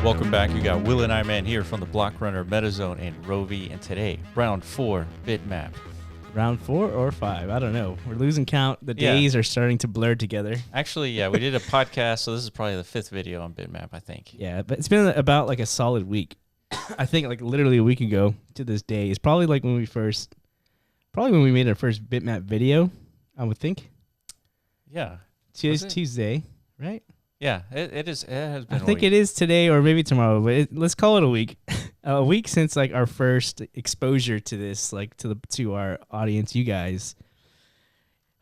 Welcome back. You got Will and I Man here from the Block Runner, MetaZone, and Rovi. And today, round 4, Bitmap. Round 4 or 5, I don't know. We're losing count. The days are starting to blur together. Actually, yeah, we did a podcast, so this is probably the 5th video on Bitmap, I think. Yeah, but it's been about like a solid week. I think like literally a week ago to this day. It's probably like when we made our first Bitmap video, I would think. Yeah. Today's Tuesday, right? Yeah, it has been I think it is today or maybe tomorrow, but let's call it a week. A week since like our first exposure to this, like to our audience, you guys.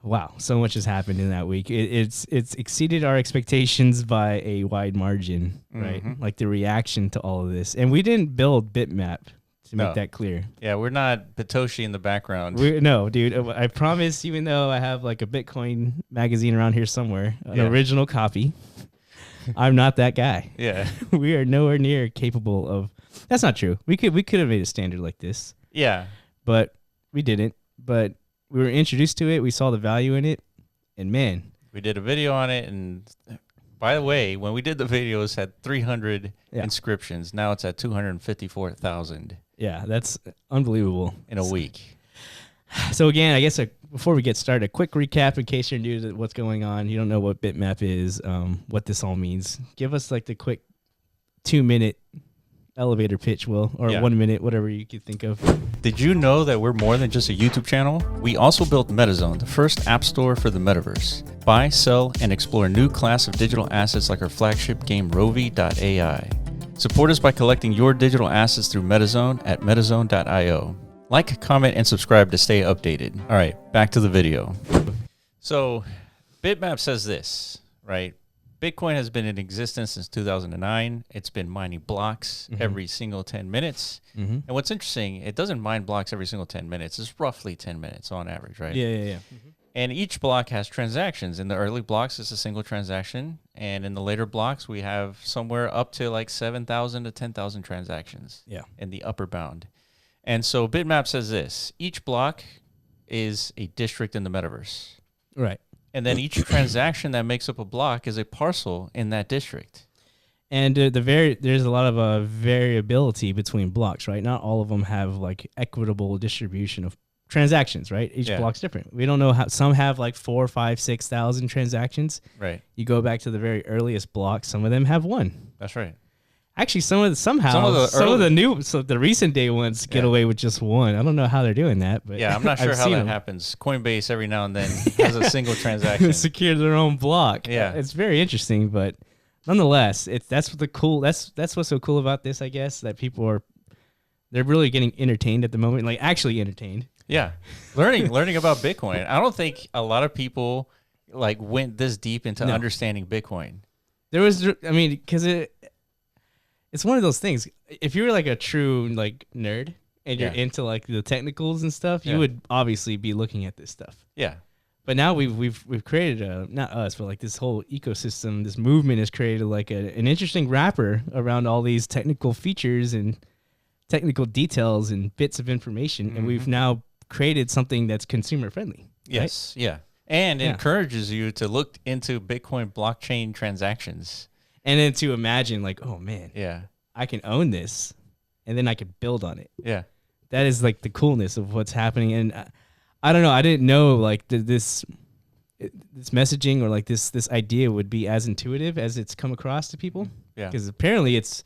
Wow, so much has happened in that week. It's exceeded our expectations by a wide margin, right? Like the reaction to all of this. And we didn't build Bitmap to make that clear. Yeah, we're not Patoshi in the background. No, dude, I promise, even though I have like a Bitcoin magazine around here somewhere, an original copy, I'm not that guy. Yeah. We are nowhere near capable of. That's not true. We could have made a standard like this. Yeah. But we didn't. But we were introduced to it. We saw the value in it. And man, we did a video on it. And by the way, when we did the videos, had 300 inscriptions. Now it's at 254,000. Yeah, that's unbelievable. In a week. So again, I guess before we get started, a quick recap in case you're new to what's going on. You don't know what Bitmap is, what this all means. Give us like the quick 2-minute elevator pitch, Will, or 1 minute, whatever you could think of. Did you know that we're more than just a YouTube channel? We also built MetaZone, the first app store for the Metaverse. Buy, sell, and explore a new class of digital assets like our flagship game Rovi.ai. Support us by collecting your digital assets through MetaZone at metazone.io. Like, comment, and subscribe to stay updated. All right, back to the video. So, Bitmap says this, right? Bitcoin has been in existence since 2009. It's been mining blocks every single 10 minutes. And what's interesting, it doesn't mine blocks every single 10 minutes. It's roughly 10 minutes on average, right? Yeah. And each block has transactions. In the early blocks, it's a single transaction. And in the later blocks, we have somewhere up to like 7,000 to 10,000 transactions in the upper bound. And so Bitmap says this: each block is a district in the metaverse. Right. And then each transaction that makes up a block is a parcel in that district. And there's a lot of variability between blocks, right? Not all of them have like equitable distribution of transactions, right? Each block's different. We don't know how some have like 4, 5, 6,000 transactions. Right. You go back to the very earliest blocks, some of them have 1. That's right. Actually, some of the recent day ones get away with just 1. I don't know how they're doing that, but I'm not sure how that happens. Coinbase every now and then has a single transaction. Secure their own block. Yeah, it's very interesting, but nonetheless, that's what's so cool about this, I guess, that they're really getting entertained at the moment, like actually entertained. Yeah, learning about Bitcoin. I don't think a lot of people like went this deep into understanding Bitcoin. Because it's one of those things. If you're like a true like nerd and you're into like the technicals and stuff, you would obviously be looking at this stuff. Yeah. But now we've created not us, but like this whole ecosystem, this movement has created like an interesting wrapper around all these technical features and technical details and bits of information, and we've now created something that's consumer friendly. Yes. Right? Yeah. And encourages you to look into Bitcoin blockchain transactions. And then to imagine like, oh man, I can own this, and then I can build on it. Yeah, that is like the coolness of what's happening. And I don't know, I didn't know like this messaging or like this idea would be as intuitive as it's come across to people. Yeah, because apparently it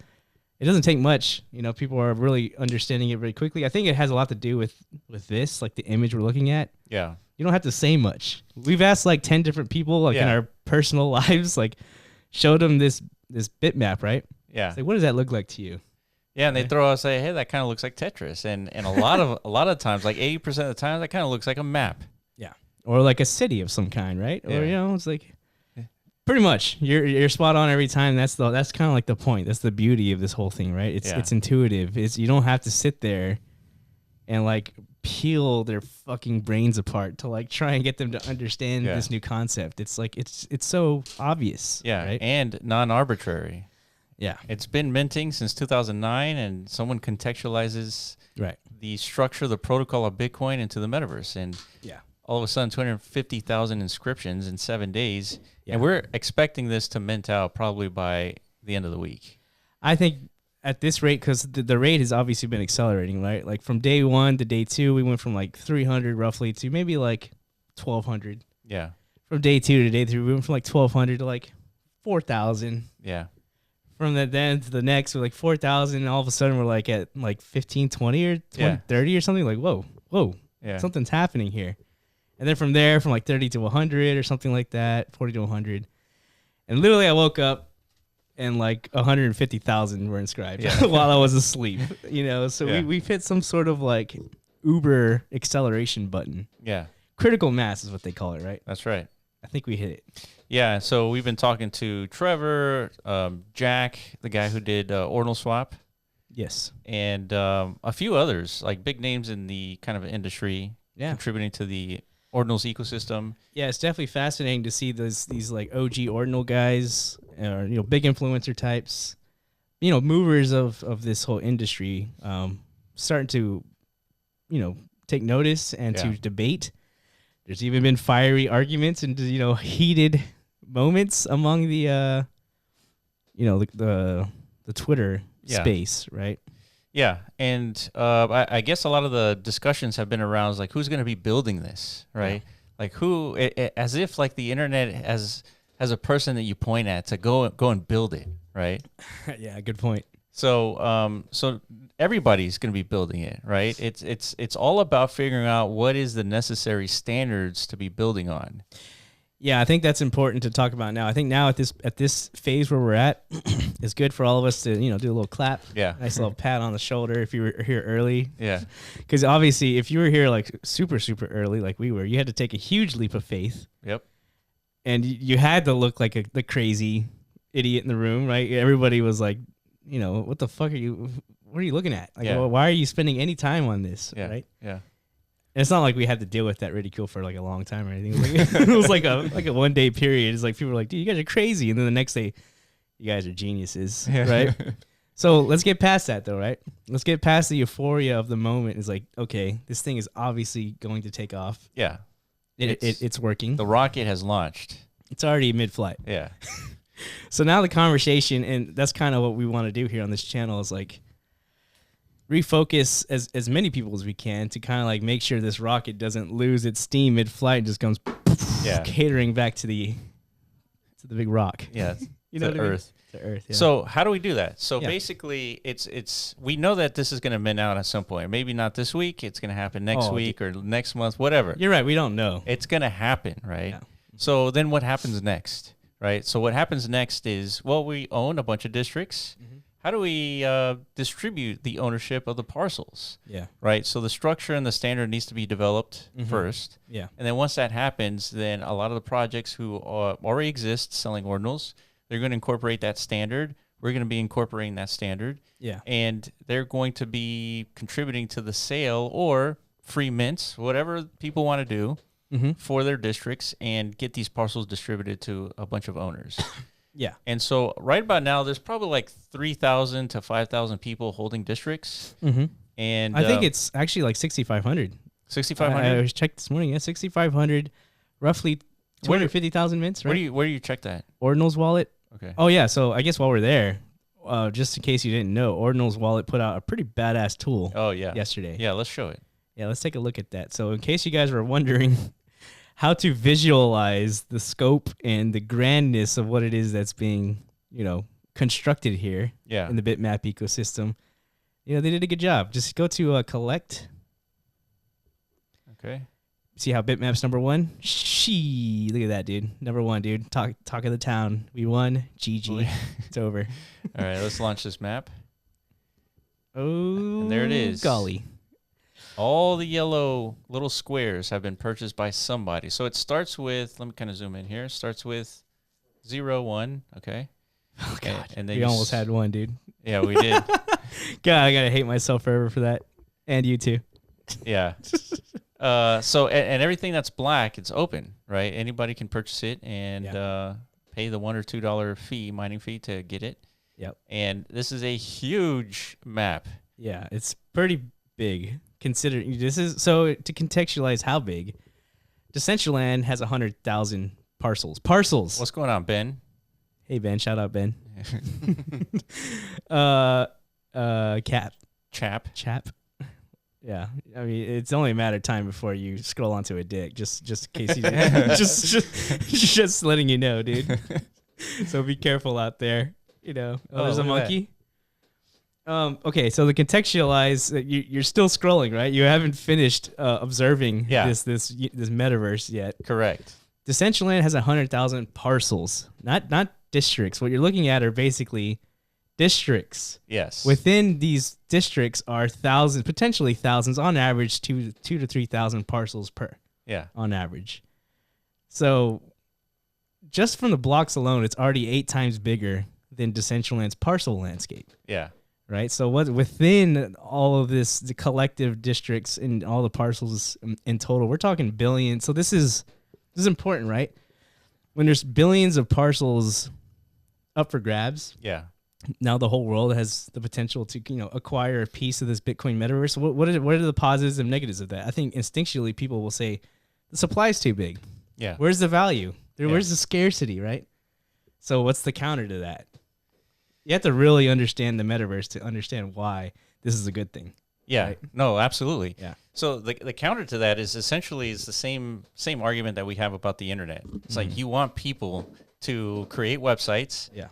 doesn't take much. You know, people are really understanding it very quickly. I think it has a lot to do with this, like the image we're looking at. Yeah, you don't have to say much. We've asked like 10 different people like in our personal lives, like. Showed them this bitmap, right? Yeah. It's like, what does that look like to you? Yeah, and they throw out, say, hey, that kind of looks like Tetris, and a lot of times, like 80% of the time, that kind of looks like a map. Yeah. Or like a city of some kind, right? Or it's like pretty much you're spot on every time. That's kind of like the point. That's the beauty of this whole thing, right? It's intuitive. You don't have to sit there and like peel their fucking brains apart to like try and get them to understand this new concept. It's like it's so obvious. Yeah, right? And non-arbitrary. Yeah, it's been minting since 2009, and someone contextualizes the structure, the protocol of Bitcoin into the metaverse, and all of a sudden 250,000 inscriptions in 7 days, and we're expecting this to mint out probably by the end of the week. I think at this rate, because the rate has obviously been accelerating, right? Like from day 1 to day 2, we went from like 300 roughly to maybe like 1,200. Yeah. From day 2 to day 3, we went from like 1,200 to like 4,000. Yeah. From that then to the next, we're like 4,000, and all of a sudden we're like at like 15, 20 or 20, 30 or something. Like, whoa, something's happening here. And then from there, from like 30 to 100 or something like that, 40 to 100. And literally I woke up and like 150,000 were inscribed while I was asleep, So we've hit some sort of like Uber acceleration button. Yeah. Critical mass is what they call it, right? That's right. I think we hit it. Yeah. So we've been talking to Trevor, Jack, the guy who did Ordinal Swap. Yes. And a few others, like big names in the kind of industry contributing to the Ordinals ecosystem. Yeah, it's definitely fascinating to see these like OG Ordinal guys, or big influencer types, movers of this whole industry, starting to, take notice and to debate. There's even been fiery arguments and heated moments among the the Twitter space, right? Yeah, and I guess a lot of the discussions have been around like who's going to be building this, right? Yeah. Like who, as if like the internet has a person that you point at to go and build it, right? Yeah, good point. So so everybody's going to be building it, right? It's all about figuring out what is the necessary standards to be building on. Yeah, I think that's important to talk about now. I think now at this phase where we're at, it's good for all of us to do a little clap. Yeah, nice little pat on the shoulder if you were here early. Yeah, because obviously if you were here like super early like we were, you had to take a huge leap of faith. Yep, and you had to look like the crazy idiot in the room, right? Everybody was like, what the fuck are you? What are you looking at? Like, why are you spending any time on this? Yeah, right? Yeah. And it's not like we had to deal with that ridicule for like a long time or anything. It was like a 1 day period. It's like people were like, dude, you guys are crazy. And then the next day, you guys are geniuses, right? So let's get past that though, right? Let's get past the euphoria of the moment. It's like, okay, this thing is obviously going to take off. Yeah. It's working. The rocket has launched. It's already mid-flight. Yeah. So now the conversation, and that's kind of what we want to do here on this channel, is like refocus as many people as we can to kind of like make sure this rocket doesn't lose its steam mid-flight and just comes catering back to the big rock. Yeah, to Earth. To Earth. Yeah. So how do we do that? So basically, it's we know that this is going to mint out at some point. Maybe not this week. It's going to happen next week or next month, whatever. You're right. We don't know. It's going to happen, right? Yeah. So then what happens next, right? So what happens next is, we own a bunch of districts. Mm-hmm. How do we distribute the ownership of the parcels? Yeah. Right. So the structure and the standard needs to be developed first. Yeah. And then once that happens, then a lot of the projects who already exist selling ordinals, they're going to incorporate that standard. We're going to be incorporating that standard. Yeah. And they're going to be contributing to the sale or free mints, whatever people want to do for their districts, and get these parcels distributed to a bunch of owners. Yeah. And so right about now, there's probably like 3,000 to 5,000 people holding districts. Mm-hmm. And I think it's actually like 6,500. 6,500? I checked this morning. Yeah, 6,500, roughly 250,000 mints, right? Where do you check that? Ordinals wallet. Okay. Oh, yeah. So I guess while we're there, just in case you didn't know, Ordinals wallet put out a pretty badass tool yesterday. Yeah, let's show it. Yeah, let's take a look at that. So in case you guys were wondering how to visualize the scope and the grandness of what it is that's being, constructed here in the Bitmap ecosystem, they did a good job. Just go to collect. Okay. See how Bitmap's number one? Look at that, dude. Number one, dude. Talk of the town. We won. GG. It's over. All right, let's launch this map. Oh, and there it is. Golly. All the yellow little squares have been purchased by somebody. So it starts with, let me kind of zoom in here. It starts with 0, 1, okay? Oh, God. And then we almost had one, dude. Yeah, we did. God, I got to hate myself forever for that. And you too. Yeah. So, and everything that's black, it's open, right? Anybody can purchase it and pay the $1 or $2 mining fee to get it. Yep. And this is a huge map. Yeah, it's pretty big. Considering this is so to contextualize how big, Decentraland has 100,000 parcels. What's going on, Ben? Hey Ben, shout out Ben. Chap. Yeah, I mean, it's only a matter of time before you scroll onto a dick. Just in case you just letting you know, dude. So be careful out there. You know, there's a monkey. Okay, so to contextualize, you're still scrolling, right? You haven't finished observing this metaverse yet. Correct. Decentraland has 100,000 parcels, not districts. What you're looking at are basically districts. Yes. Within these districts are thousands, potentially thousands, on average, 2,000 to 3,000 parcels per. Yeah. On average. So just from the blocks alone, it's already 8 times bigger than Decentraland's parcel landscape. Yeah. Right. So what within all of this, the collective districts and all the parcels in total, we're talking billions. So this is important, right? When there's billions of parcels up for grabs. Yeah. Now the whole world has the potential to, acquire a piece of this Bitcoin metaverse. What are the positives and negatives of that? I think instinctually people will say the supply is too big. Yeah. Where's the value? Where's the scarcity, right? So what's the counter to that? You have to really understand the metaverse to understand why this is a good thing. Yeah. Right? No, absolutely. Yeah. So the counter to that is essentially the same argument that we have about the internet. It's like you want people to create websites. Yeah.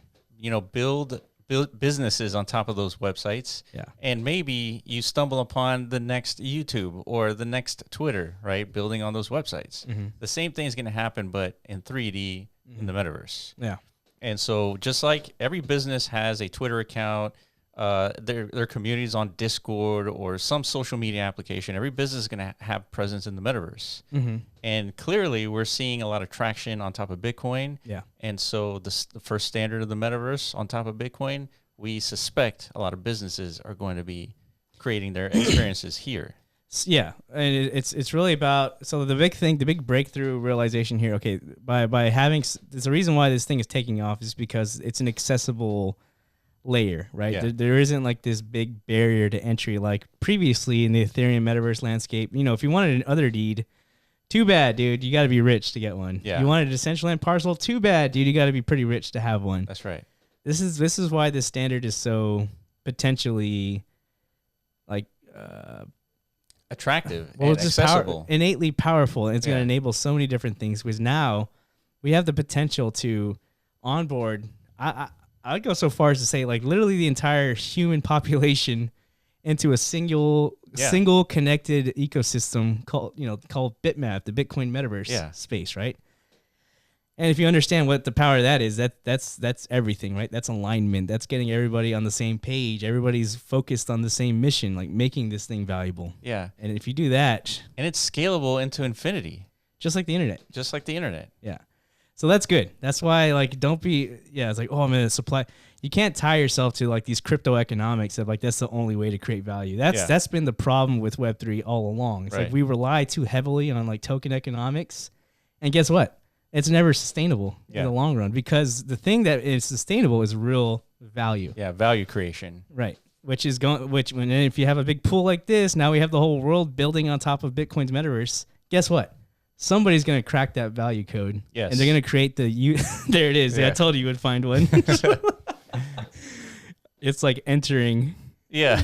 Build businesses on top of those websites. Yeah. And maybe you stumble upon the next YouTube or the next Twitter, right? Building on those websites. Mm-hmm. The same thing is going to happen, but in 3D in the metaverse. Yeah. And so just like every business has a Twitter account, their communities on Discord or some social media application, every business is going to have presence in the metaverse. Mm-hmm. And clearly we're seeing a lot of traction on top of Bitcoin. Yeah. And so the first standard of the metaverse on top of Bitcoin, we suspect a lot of businesses are going to be creating their experiences here. Yeah, and it's really about, so the big breakthrough realization here. Okay, by having, there's a reason why this thing is taking off is because it's an accessible layer, right? Yeah. There isn't like this big barrier to entry like previously in the Ethereum metaverse landscape. If you wanted an other deed, too bad, dude. You got to be rich to get one. Yeah. You wanted a Decentraland parcel, too bad, dude. You got to be pretty rich to have one. That's right. This is why this standard is so potentially like. Attractive and just accessible. Innately powerful, and it's going Yeah. to enable so many different things. Because now we have the potential to onboard. I'd go so far as to say, like, literally the entire human population into a single connected ecosystem called Bitmap, the Bitcoin metaverse space, right? And if you understand what the power of that is, that's everything, right? That's alignment. That's getting everybody on the same page. Everybody's focused on the same mission, like making this thing valuable. Yeah. And if you do that, And it's scalable into infinity, just like the internet. just like the internet. Yeah. So that's good. That's why, like, don't be, it's like, oh, I'm in a supply. You can't tie yourself to like these crypto economics of like, that's the only way to create value. That's been the problem with Web3 all along. It's Right. like we rely too heavily on like token economics. And guess what? It's never sustainable in the long run, because the thing that is sustainable is real value. Yeah, value creation. Right. If you have a big pool like this, now we have the whole world building on top of Bitcoin's metaverse. Guess what? Somebody's going to crack that value code. Yes. And they're going to create there it is. Yeah. I told you would find one. It's like entering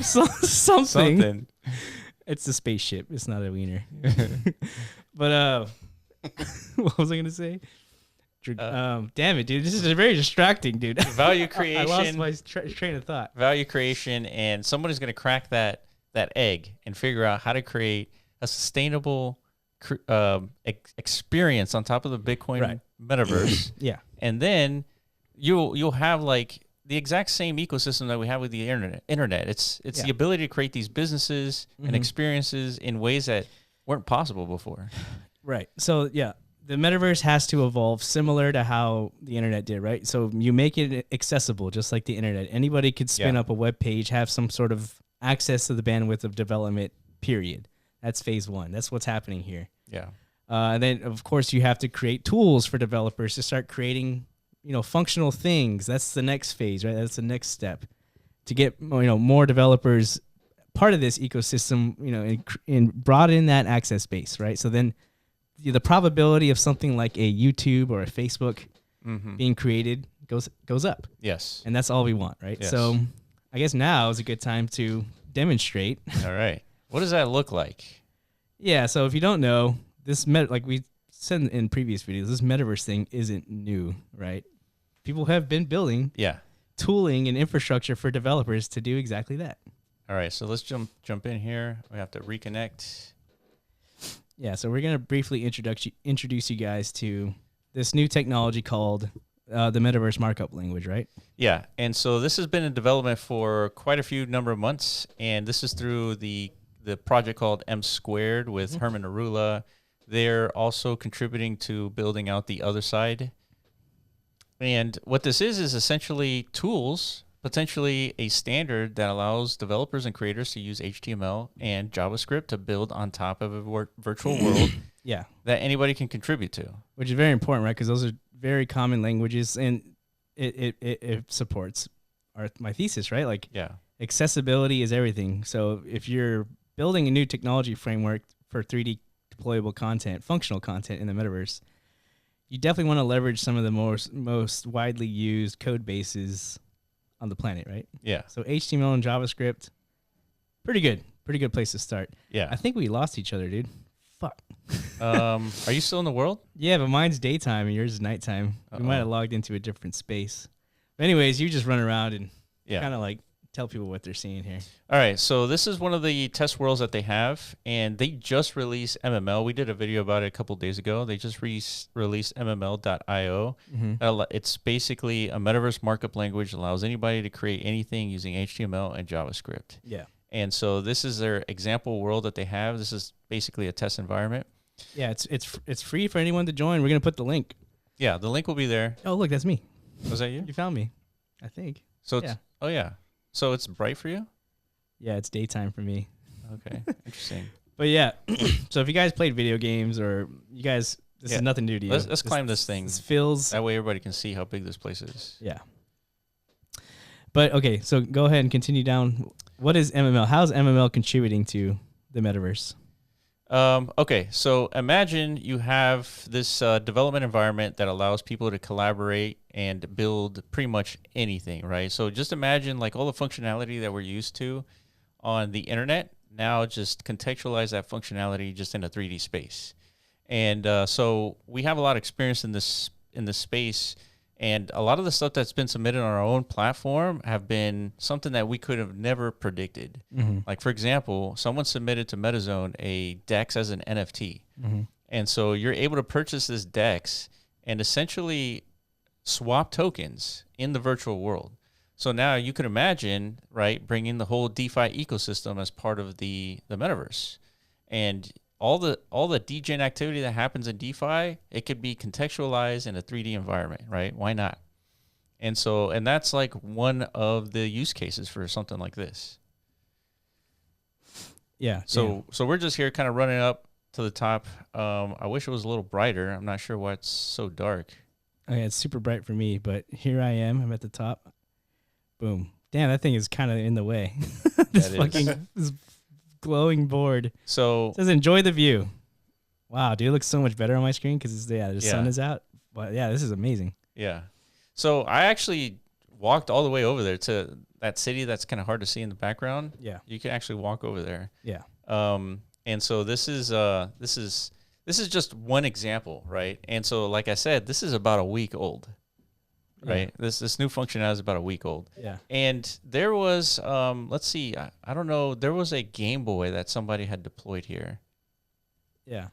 something. It's a spaceship. It's not a wiener. But what was I gonna say? Damn it, dude! This is very distracting, dude. Value creation. I lost my train of thought. Value creation, and somebody's going to crack that egg and figure out how to create a sustainable experience on top of the Bitcoin metaverse. Yeah, and then you'll have like the exact same ecosystem that we have with the internet. It's the ability to create these businesses and experiences in ways that weren't possible before. Right. So the metaverse has to evolve similar to how the internet did, right? So you make it accessible, just like the internet. Anybody could spin up a web page, have some sort of access to the bandwidth of development, period. That's phase one. That's what's happening here. Yeah. And then, of course, you have to create tools for developers to start creating, functional things. That's the next phase, right? That's the next step to get, more developers part of this ecosystem, and broaden that access base, right? So then the probability of something like a YouTube or a Facebook being created goes up. Yes. And that's all we want, right? Yes. So I guess now is a good time to demonstrate. All right. What does that look like? Yeah, so if you don't know, like we said in previous videos, this metaverse thing isn't new, right? People have been building tooling and infrastructure for developers to do exactly that. All right, so let's jump in here. We have to reconnect. Yeah, so we're going to briefly introduce you guys to this new technology called the Metaverse markup language, right? Yeah, and so this has been in development for quite a few number of months, and this is through the project called M Squared with Herman Arula. They're also contributing to building out the other side. And what this is essentially tools, potentially a standard that allows developers and creators to use HTML and JavaScript to build on top of a virtual world that anybody can contribute to. Which is very important, right? Because those are very common languages, and it supports my thesis, right? Like, accessibility is everything. So if you're building a new technology framework for 3D deployable content, functional content in the metaverse, you definitely want to leverage some of the most widely used code bases on the planet, right? Yeah. So HTML and JavaScript, pretty good place to start. Yeah. I think we lost each other, dude. Fuck. Are you still in the world? Yeah, but mine's daytime and yours is nighttime. We might have logged into a different space. But anyways, you just run around and kind of like tell people what they're seeing here. All right, so this is one of the test worlds that they have, and they just released MML. We did a video about it a couple days ago. They just released MML.io. It's basically a metaverse markup language that allows anybody to create anything using HTML and JavaScript. Yeah. And so this is their example world that they have. This is basically a test environment. Yeah, it's free for anyone to join. We're going to put the link. Yeah, the link will be there. Oh, look, that's me. Was that you? You found me, I think. So it's, oh, yeah. So it's bright for you? Yeah, it's daytime for me. Okay, interesting. But yeah, so if you guys played video games or you guys, this is nothing new to you. Let's climb this thing. This feels... That way everybody can see how big this place is. Yeah. But okay, so go ahead and continue down. What is MML? How's MML contributing to the metaverse? Okay, so imagine you have this development environment that allows people to collaborate and build pretty much anything, right? So just imagine like all the functionality that we're used to on the internet. Now just contextualize that functionality just in a 3D space. And so we have a lot of experience in this space. And a lot of the stuff that's been submitted on our own platform have been something that we could have never predicted. Like, for example, someone submitted to MetaZone a DEX as an NFT. And so you're able to purchase this DEX and essentially swap tokens in the virtual world. So now you can imagine, right, bringing the whole DeFi ecosystem as part of the metaverse. And all the degen activity that happens in DeFi, it could be contextualized in a 3D environment, right? Why not? And that's like one of the use cases for something like this. Yeah. So we're just here kind of running up to the top. I wish it was a little brighter. I'm not sure why it's so dark. Okay, it's super bright for me, but here I am. I'm at the top. Boom. Damn, that thing is kind of in the way. This glowing board. So it says enjoy the view. Wow, dude, it looks so much better on my screen because the sun is out. But yeah, this is amazing. Yeah. So I actually walked all the way over there to that city that's kind of hard to see in the background. Yeah. You can actually walk over there. Yeah. And so this is just one example, right? And so like I said, this is about a week old. Right. Yeah. This new functionality is about a week old. Yeah. And there was let's see, I don't know, there was a Game Boy that somebody had deployed here. Yeah.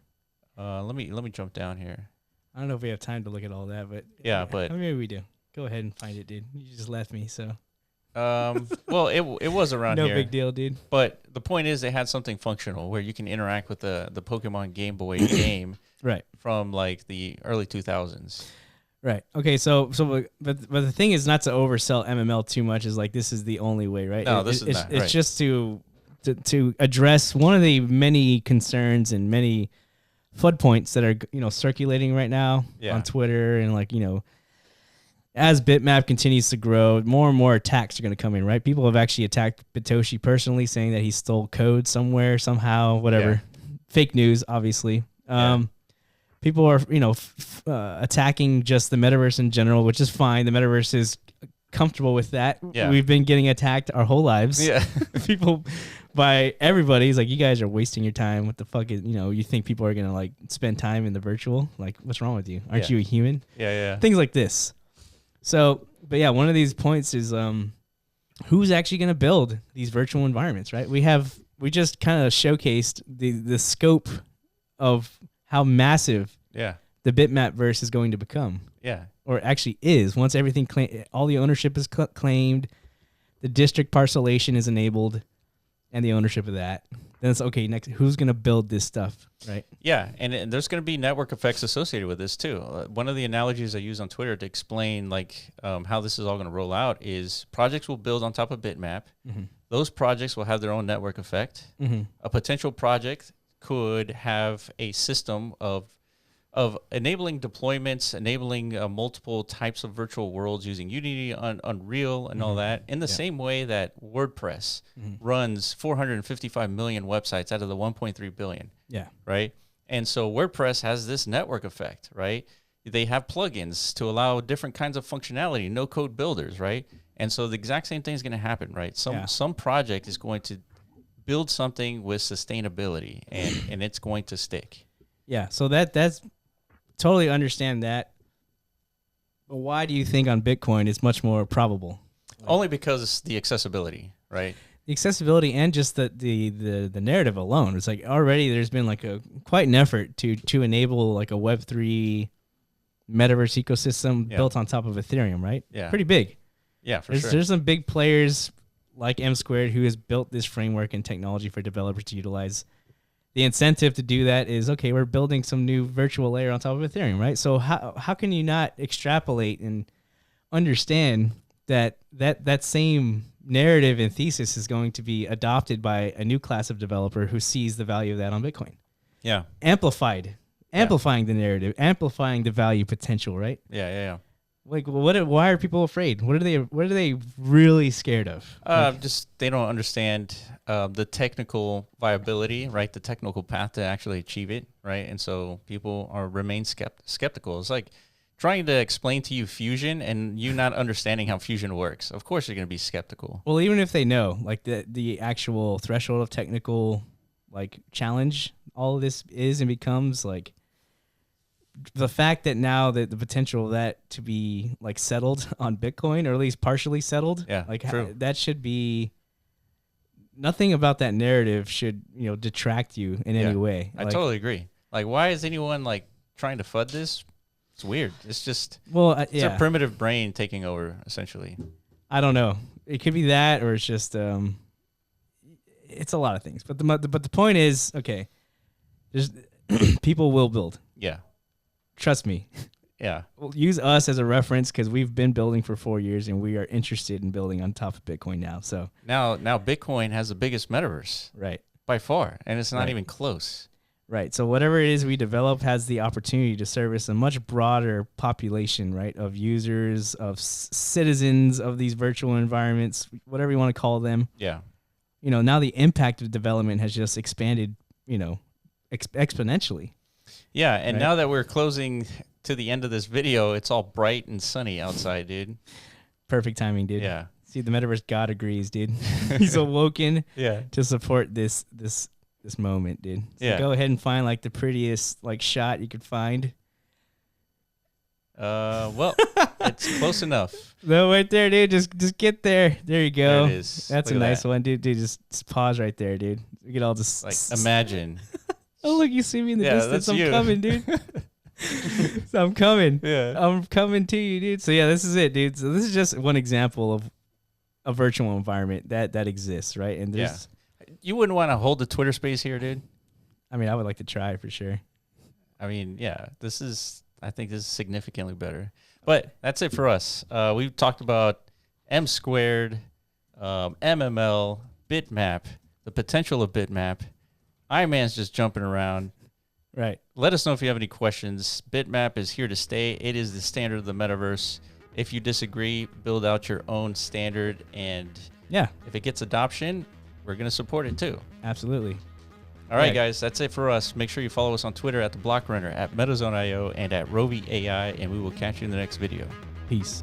Let me jump down here. I don't know if we have time to look at all that, but but maybe we do. Go ahead and find it, dude. You just left me, so. Well, it was around here. No big deal, dude. But the point is, they had something functional where you can interact with the Pokemon Game Boy game, right, from like the early 2000s. Right. Okay. So, but the thing is not to oversell MML too much. Is like this is the only way, right? No, this is not. It's just to address one of the many concerns and many flood points that are circulating right now on Twitter and as Bitmap continues to grow, more and more attacks are going to come in. Right? People have actually attacked Bitoshi personally, saying that he stole code somewhere, somehow, whatever. Fake news, obviously. people are, attacking just the metaverse in general, which is fine. The metaverse is comfortable with that. Yeah. We've been getting attacked our whole lives. Yeah. People, by everybody, is like, you guys are wasting your time. What the fuck is, you think people are going to like spend time in the virtual? Like, what's wrong with you? Aren't you a human? Yeah. Things like this. So, but yeah, one of these points is who's actually going to build these virtual environments, right? We just kind of showcased the scope of how massive the Bitmap verse is going to become. Yeah. Or actually is. Once everything, all the ownership is claimed, the district parcelation is enabled, and the ownership of that. Then it's okay, next, who's going to build this stuff, right? Yeah, and there's going to be network effects associated with this too. One of the analogies I use on Twitter to explain how this is all going to roll out is projects will build on top of Bitmap. Mm-hmm. Those projects will have their own network effect. Mm-hmm. A potential project could have a system of enabling deployments, enabling multiple types of virtual worlds using Unity, Unreal, and all that, in the same way that WordPress runs 455 million websites out of the 1.3 billion. Yeah. Right? And so WordPress has this network effect, right? They have plugins to allow different kinds of functionality, no-code builders, right? And so the exact same thing is going to happen, right? Some project is going to build something with sustainability, and it's going to stick. Yeah, so that's totally understand that. But why do you think on Bitcoin it's much more probable? Only because it's the accessibility, right? The accessibility and just the narrative alone. It's like already there's been like quite an effort to enable like a Web3 metaverse ecosystem built on top of Ethereum, right? Yeah. Pretty big. Yeah, for sure. There's some big players like M Squared who has built this framework and technology for developers to utilize. The incentive to do that is, okay, we're building some new virtual layer on top of Ethereum, right? So how can you not extrapolate and understand that same narrative and thesis is going to be adopted by a new class of developer who sees the value of that on Bitcoin? Yeah. Amplifying the narrative, amplifying the value potential, right? Yeah. Like, why are people afraid? What are they really scared of? Just they don't understand the technical viability, right? The technical path to actually achieve it, right? And so people remain skeptical. It's like trying to explain to you fusion and you not understanding how fusion works. Of course, you're going to be skeptical. Well, even if they know, like the actual threshold of technical like challenge, all of this is and becomes like. The fact that now that the potential of that to be like settled on Bitcoin, or at least partially settled, that should be nothing about that narrative should detract you in any way. I totally agree. Like, why is anyone like trying to FUD this? It's weird. It's just it's a primitive brain taking over essentially. I don't know. It could be that, or it's just it's a lot of things. But the point is, okay, there's people will build. Yeah. Trust me. Yeah. We'll use us as a reference because we've been building for 4 years and we are interested in building on top of Bitcoin now. So now Bitcoin has the biggest metaverse. Right. By far. And it's not even close. Right. So whatever it is we develop has the opportunity to service a much broader population, right, of users, of citizens of these virtual environments, whatever you want to call them. Yeah. Now the impact of development has just expanded, exponentially. Yeah, and now that we're closing to the end of this video, it's all bright and sunny outside, dude. Perfect timing, dude. Yeah. See, the Metaverse God agrees, dude. He's awoken to support this moment, dude. So go ahead and find like the prettiest like shot you could find. Well, it's close enough. No, right there, dude. Just get there. There you go. There it is. That's a nice one, dude. Dude, just pause right there, dude. We can all just like imagine. Oh, look, you see me in the distance. I'm coming, dude. So I'm coming. Yeah. I'm coming to you, dude. So yeah, this is it, dude. So this is just one example of a virtual environment that exists, right? And there's you wouldn't want to hold the Twitter space here, dude? I mean, I would like to try for sure. I mean, yeah, I think this is significantly better. But that's it for us. We've talked about M Squared, MML, Bitmap, the potential of Bitmap. Iron Man's just jumping around. Right. Let us know if you have any questions. Bitmap is here to stay. It is the standard of the metaverse. If you disagree, build out your own standard. And if it gets adoption, we're going to support it too. Absolutely. All right, Yeah. guys, that's it for us. Make sure you follow us on Twitter at The Block Runner, at MetaZone.io, and at Rovi AI, and we will catch you in the next video. Peace.